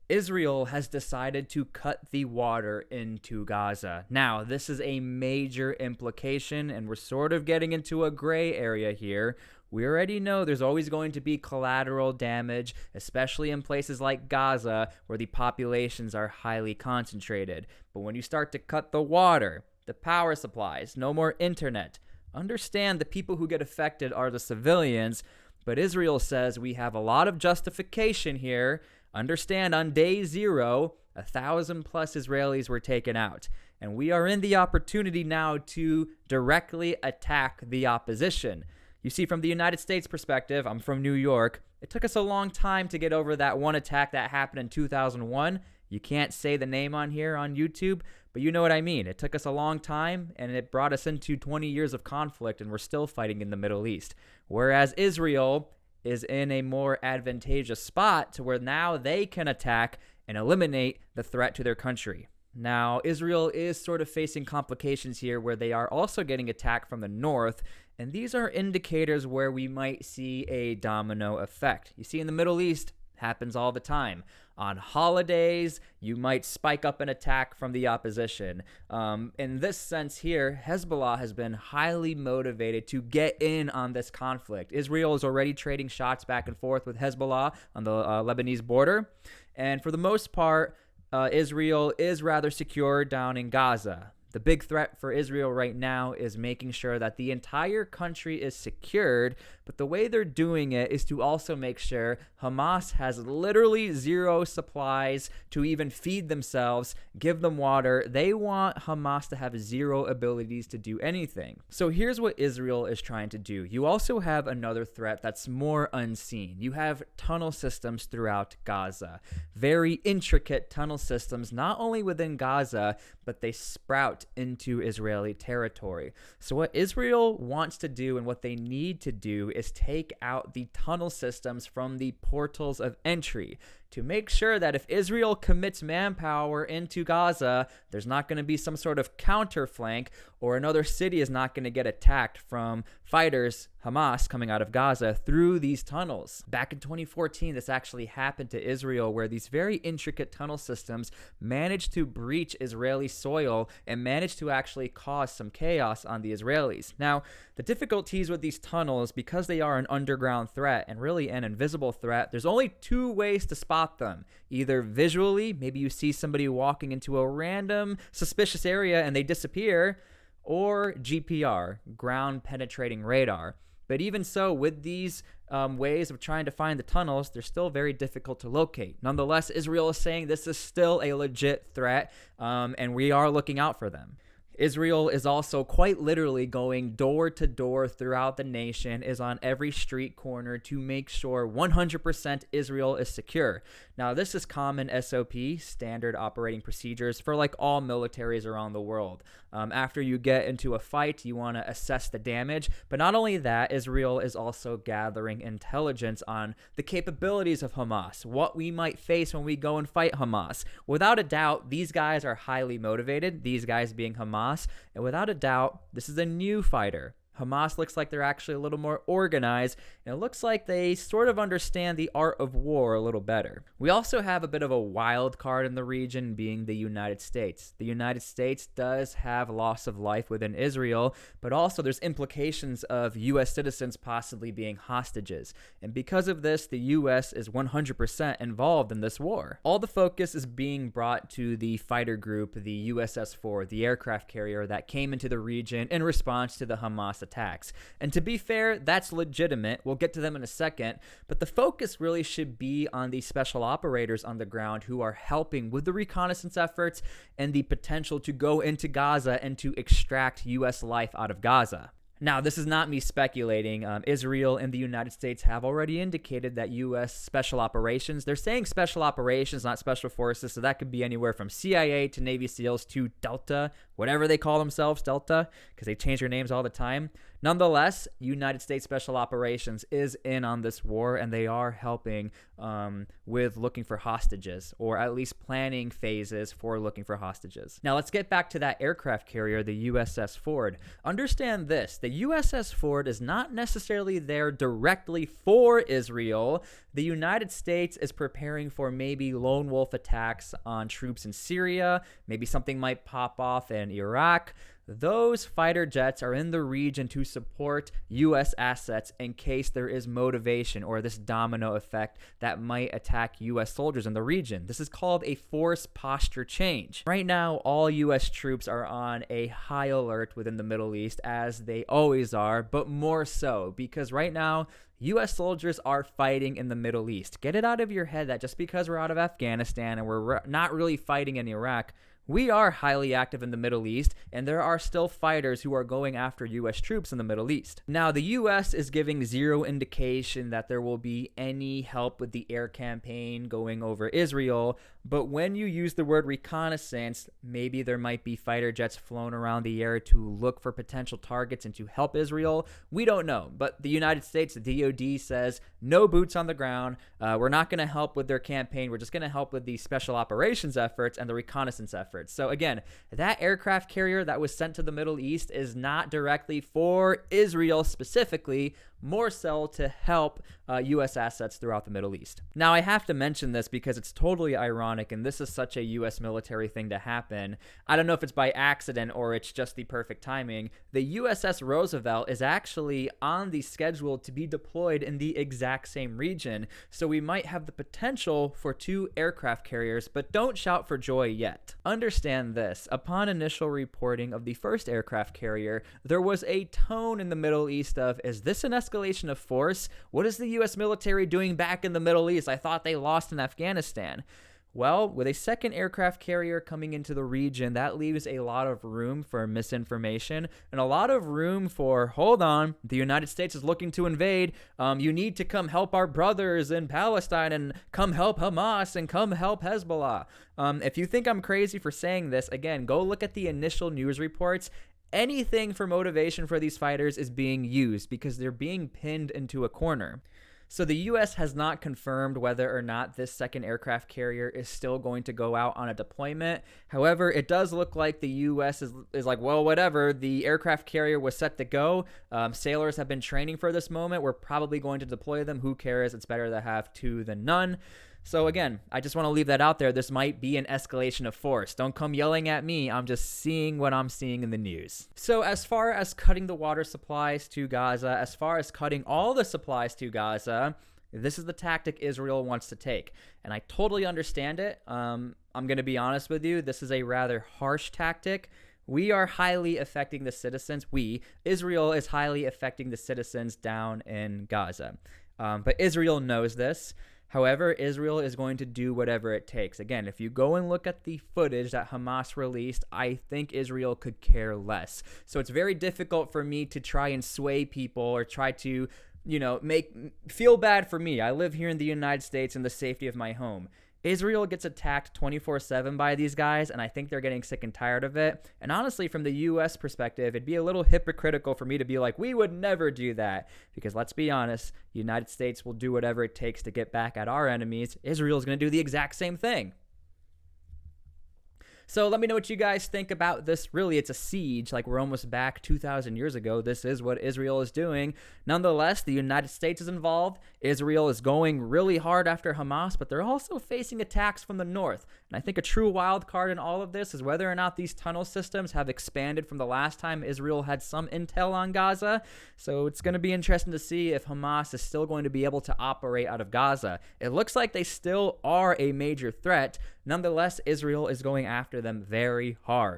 Israel has decided to cut the water into Gaza. Now, this is a major implication, and we're sort of getting into a gray area here. We already know there's always going to be collateral damage, especially in places like Gaza, where the populations are highly concentrated. But when you start to cut the water, the power supplies, no more internet, understand the people who get affected are the civilians, but Israel says we have a lot of justification here. Understand, on day 0, 1,000 plus Israelis were taken out. And we are in the opportunity now to directly attack the opposition. You see, from the United States perspective, I'm from New York, it took us a long time to get over that one attack that happened in 2001. You can't say the name on here on YouTube, but you know what I mean. It took us a long time, and it brought us into 20 years of conflict, and we're still fighting in the Middle East. Whereas Israel is in a more advantageous spot to where now they can attack and eliminate the threat to their country. Now, Israel is sort of facing complications here where they are also getting attacked from the north, and these are indicators where we might see a domino effect. You see, in the Middle East, happens all the time. On holidays, you might spike up an attack from the opposition. In this sense here, Hezbollah has been highly motivated to get in on this conflict. Israel is already trading shots back and forth with Hezbollah on the Lebanese border. And for the most part, Israel is rather secure down in Gaza. The big threat for Israel right now is making sure that the entire country is secured, but the way they're doing it is to also make sure Hamas has literally zero supplies to even feed themselves, give them water. They want Hamas to have zero abilities to do anything. So here's what Israel is trying to do. You also have another threat that's more unseen. You have tunnel systems throughout Gaza. Very intricate tunnel systems, not only within Gaza, but they sprout into Israeli territory. So what Israel wants to do and what they need to do is take out the tunnel systems from the portals of entry to make sure that if Israel commits manpower into Gaza, there's not going to be some sort of counter flank, or another city is not going to get attacked from fighters, Hamas, coming out of Gaza through these tunnels. Back in 2014, this actually happened to Israel, where these very intricate tunnel systems managed to breach Israeli soil and managed to actually cause some chaos on the Israelis. Now, the difficulties with these tunnels, because they are an underground threat and really an invisible threat, there's only 2 ways to spot them. Either visually, maybe you see somebody walking into a random suspicious area and they disappear, or GPR, ground penetrating radar. But even so, with these ways of trying to find the tunnels, they're still very difficult to locate. Nonetheless, Israel is saying this is still a legit threat, and we are looking out for them. Israel is also quite literally going door to door throughout the nation, is on every street corner to make sure 100% Israel is secure. Now, this is common SOP, standard operating procedures, for like all militaries around the world. After you get into a fight, you want to assess the damage. But not only that, Israel is also gathering intelligence on the capabilities of Hamas, what we might face when we go and fight Hamas. Without a doubt, these guys are highly motivated, these guys being Hamas. And without a doubt, this is a new fighter. Hamas looks like they're actually a little more organized, and it looks like they sort of understand the art of war a little better. We also have a bit of a wild card in the region, being the United States. The United States does have loss of life within Israel, but also there's implications of U.S. citizens possibly being hostages. And because of this, the U.S. is 100% involved in this war. All the focus is being brought to the fighter group, the USS-4, the aircraft carrier that came into the region in response to the Hamas attacks. And to be fair, that's legitimate. We'll get to them in a second, but the focus really should be on the special operators on the ground who are helping with the reconnaissance efforts and the potential to go into Gaza and to extract U.S. life out of Gaza. Now, this is not me speculating. Israel and the United States have already indicated that U.S. special operations, they're saying special operations, not special forces, so that could be anywhere from CIA to Navy SEALs to Delta, whatever they call themselves, Delta, because they change their names all the time. Nonetheless, United States Special Operations is in on this war, and they are helping with looking for hostages, or at least planning phases for looking for hostages. Now, let's get back to that aircraft carrier, the USS Ford. Understand this: the USS Ford is not necessarily there directly for Israel. The United States is preparing for maybe lone wolf attacks on troops in Syria. Maybe something might pop off in Iraq. Those fighter jets are in the region to support U.S. assets in case there is motivation or this domino effect that might attack U.S. soldiers in the region. This is called a force posture change. Right now, all U.S. troops are on a high alert within the Middle East, as they always are, but more so because right now, U.S. soldiers are fighting in the Middle East. Get it out of your head that just because we're out of Afghanistan and we're not really fighting in Iraq, we are highly active in the Middle East, and there are still fighters who are going after U.S. troops in the Middle East. Now, the U.S. is giving zero indication that there will be any help with the air campaign going over Israel, but when you use the word reconnaissance, maybe there might be fighter jets flown around the air to look for potential targets and to help Israel. We don't know, but the United States, the DoD, says no boots on the ground. We're not going to help with their campaign. We're just going to help with the special operations efforts and the reconnaissance efforts. So again, that aircraft carrier that was sent to the Middle East is not directly for Israel specifically, more so to help U.S. assets throughout the Middle East. Now, I have to mention this because it's totally ironic, and this is such a U.S. military thing to happen. I don't know if it's by accident or it's just the perfect timing. The USS Roosevelt is actually on the schedule to be deployed in the exact same region, so we might have the potential for 2 aircraft carriers, but don't shout for joy yet. Understand this: upon initial reporting of the first aircraft carrier, there was a tone in the Middle East of, is this an escalation of force? What is the U.S. military doing back in the Middle East? I thought they lost in Afghanistan. Well, with a second aircraft carrier coming into the region, that leaves a lot of room for misinformation and a lot of room for, hold on, the United States is looking to invade. You need to come help our brothers in Palestine and come help Hamas and come help Hezbollah. If you think I'm crazy for saying this, again, go look at the initial news reports. Anything for motivation for these fighters is being used because they're being pinned into a corner. So the U.S. has not confirmed whether or not this second aircraft carrier is still going to go out on a deployment. However, it does look like the U.S. is like, well, whatever. The aircraft carrier was set to go. Sailors have been training for this moment. We're probably going to deploy them. Who cares? It's better to have 2 than none. So again, I just want to leave that out there. This might be an escalation of force. Don't come yelling at me. I'm just seeing what I'm seeing in the news. So as far as cutting the water supplies to Gaza, as far as cutting all the supplies to Gaza, this is the tactic Israel wants to take. And I totally understand it. I'm going to be honest with you. This is a rather harsh tactic. We are highly affecting the citizens. Israel is highly affecting the citizens down in Gaza. But Israel knows this. However, Israel is going to do whatever it takes. Again, if you go and look at the footage that Hamas released, I think Israel could care less. So it's very difficult for me to try and sway people or try to, feel bad for me. I live here in the United States in the safety of my home. Israel gets attacked 24/7 by these guys, and I think they're getting sick and tired of it. And honestly, from the U.S. perspective, it'd be a little hypocritical for me to be like, we would never do that. Because let's be honest, the United States will do whatever it takes to get back at our enemies. Israel's going to do the exact same thing. So let me know what you guys think about this. Really, it's a siege. Like, we're almost back 2,000 years ago. This is what Israel is doing. Nonetheless, the United States is involved. Israel is going really hard after Hamas, but they're also facing attacks from the north. And I think a true wild card in all of this is whether or not these tunnel systems have expanded from the last time Israel had some intel on Gaza. So it's going to be interesting to see if Hamas is still going to be able to operate out of Gaza. It looks like they still are a major threat. Nonetheless, Israel is going after them very hard.